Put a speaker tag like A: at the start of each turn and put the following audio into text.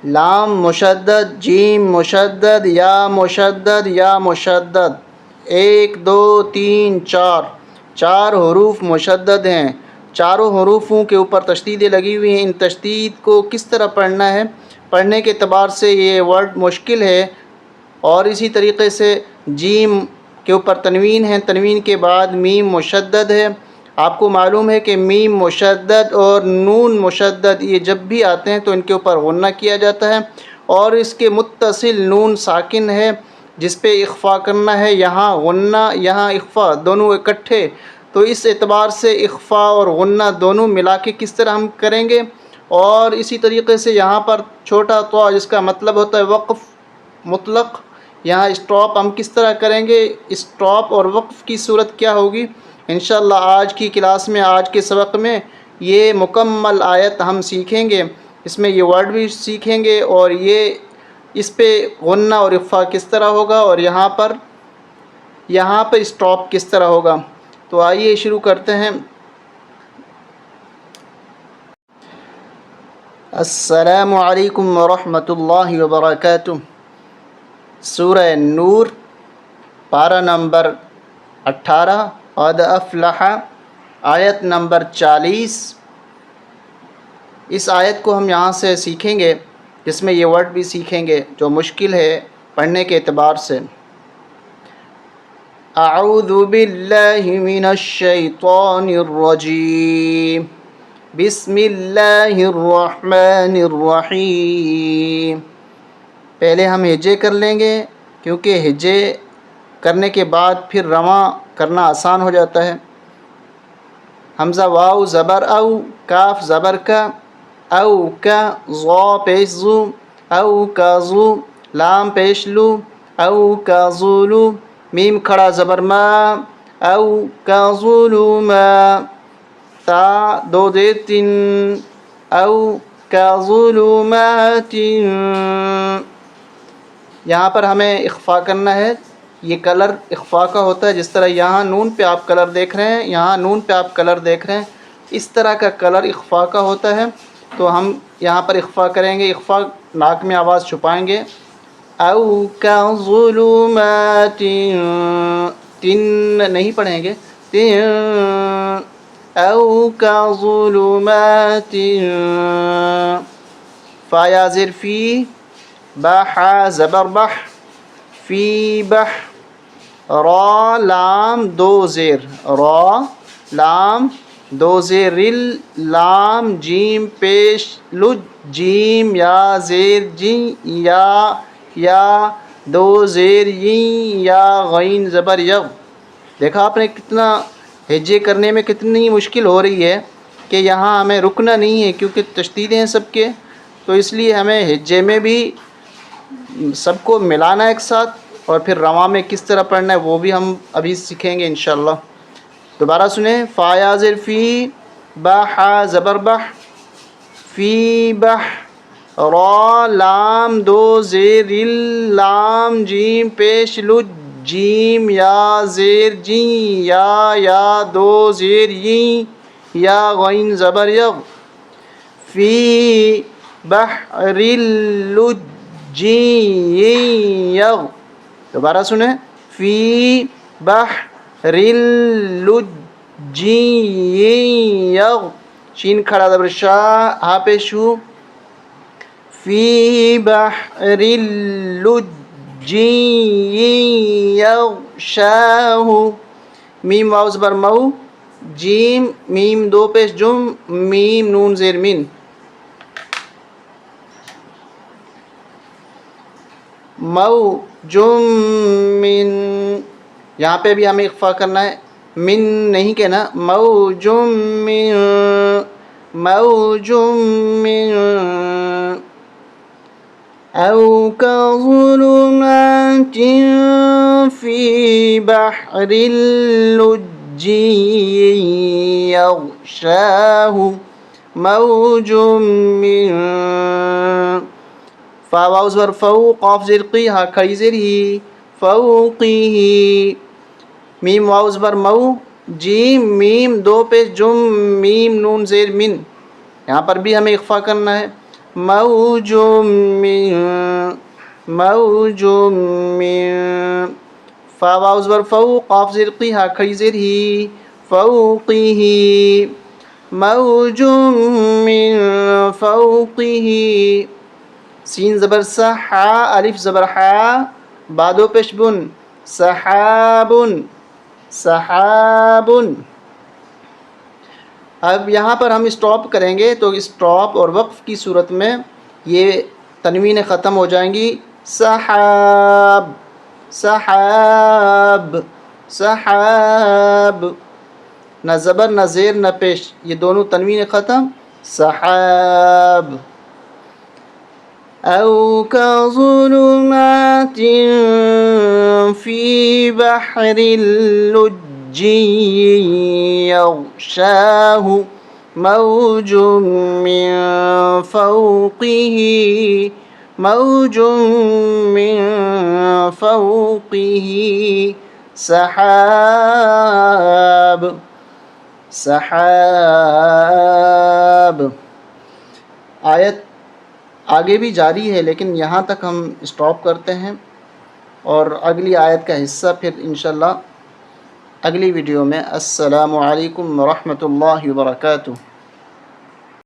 A: لام مشدد، جیم مشدد، یا مشدد، یا مشدد، 1 2 3 4 4 حروف مشدد ہیں۔ چاروں حروفوں کے اوپر تشدیدیں لگی ہوئی ہیں۔ ان تشدید کو کس طرح پڑھنا ہے؟ پڑھنے کے اعتبار سے یہ ورڈ مشکل ہے، اور اسی طریقے سے جیم کے اوپر تنوین ہے، تنوین کے بعد میم مشدد ہے۔ آپ کو معلوم ہے کہ میم مشدد اور نون مشدد یہ جب بھی آتے ہیں تو ان کے اوپر غنہ کیا جاتا ہے، اور اس کے متصل نون ساکن ہے جس پہ اخفا کرنا ہے، یہاں غنہ یہاں اخفا دونوں اکٹھے۔ تو اس اعتبار سے اخفا اور غنہ دونوں ملا کے کس طرح ہم کریں گے، اور اسی طریقے سے یہاں پر چھوٹا طا جس کا مطلب ہوتا ہے وقف مطلق، یہاں اسٹاپ ہم کس طرح کریں گے، اسٹاپ اور وقف کی صورت کیا ہوگی۔ انشاءاللہ آج کی کلاس میں، آج کے سبق میں یہ مکمل آیت ہم سیکھیں گے، اس میں یہ ورڈ بھی سیکھیں گے، اور یہ اس پہ غنہ اور اخفا کس طرح ہوگا، اور یہاں پہ اسٹاپ کس طرح ہوگا۔ تو آئیے شروع کرتے ہیں۔ السلام علیکم ورحمۃ اللہ وبرکاتہ۔ سورہ نور، پارہ نمبر 18، قد افلح، آیت نمبر 40۔ اس آیت کو ہم یہاں سے سیکھیں گے، جس میں یہ ورڈ بھی سیکھیں گے جو مشکل ہے پڑھنے کے اعتبار سے۔ اعوذ باللہ من الشیطان الرجیم، بسم اللہ الرحمن الرحیم۔ پہلے ہم ہجے کر لیں گے، کیونکہ ہجے کرنے کے بعد پھر رواں کرنا آسان ہو جاتا ہے۔ حمزہ واو زبر او، کاف زبر کا، او کا، ظا پیش زو، او کا زو، لام پیش لو، او کا زولو، میم کھڑا زبر ما، او کا ظلما، تا دو زیر تن، او کا ظلمات۔ یہاں پر ہمیں اخفا کرنا ہے، یہ کلر اخفا کا ہوتا ہے، جس طرح یہاں نون پہ آپ کلر دیکھ رہے ہیں، یہاں نون پہ آپ کلر دیکھ رہے ہیں، اس طرح کا کلر اخفا کا ہوتا ہے۔ تو ہم یہاں پر اخفا کریں گے، اخفا ناک میں آواز چھپائیں گے۔ او کا ظلمات، تن نہیں پڑھیں گے، تن، او کا ظلمات، فا یا زیر فی، بح زبر بح، فی بح، را لام دو زیر، را لام دو زیر، رل لام جیم پیش لج، جیم یا زیر جی، یا دو زیر ین، یا غین زبر یغ۔ دیکھا آپ نے کتنا ہجے کرنے میں کتنی مشکل ہو رہی ہے کہ یہاں ہمیں رکنا نہیں ہے، کیونکہ تشدید ہیں سب کے، تو اس لیے ہمیں ہجے میں بھی سب کو ملانا ایک ساتھ، اور پھر رواں میں کس طرح پڑھنا ہے وہ بھی ہم ابھی سیکھیں گے انشاءاللہ۔ دوبارہ سنیں، فا یا زیر فی، بح زبر بح، فی بح، را لام دو زیر، رل لام جیم پیش لج، جیم یا زیر جی، یا دو زیر ین، یا غین زبر یغ، فی بحر اللجی یغ۔ دوبارہ سنیں، فی بحر اللجی یغ، شین کھڑا زبر شا، ہا پیشو، فی بحر اللجی یغشاہ، میم واو زبر مو، جیم میم دو پیش جم، میم نون زیر من، موجم من، یہاں پہ بھی ہمیں اخفا کرنا ہے، من نہیں کہنا، موجم من، موجم من، او كظلمات في بحر اللجي يغشاه موج من، فا واو زبر فو، قاف زیر قی، ہا کھڑی زیر ہی، فوقه، میم واو زبر مو، جیم میم دو پیش جم، میم نون زیر من، یہاں پر بھی ہمیں اخفا کرنا ہے، موج من موج من فا واو زبر فو قاف زیر قی ہا کھڑی زیر ہی فوقه موج من فوقه سین زبر سحا الف زبر حا بادو پیش بن سحاب سحاب. اب یہاں پر ہم اسٹاپ کریں گے تو اسٹاپ اور وقف کی صورت میں یہ تنوین ختم ہو جائیں گی. سحاب سحاب سحاب. نہ زبر نہ زیر نہ پیش، یہ دونوں تنوین ختم. سحاب. أو كظلمات في بحر لجي يغشاه موج من فوقه موج من فوقه سحاب سحاب. آیت آگے بھی جاری ہے لیکن یہاں تک ہم اسٹاپ کرتے ہیں، اور اگلی آیت کا حصہ پھر انشاءاللہ اگلی ویڈیو میں. السلام علیکم ورحمۃ اللہ وبرکاتہ.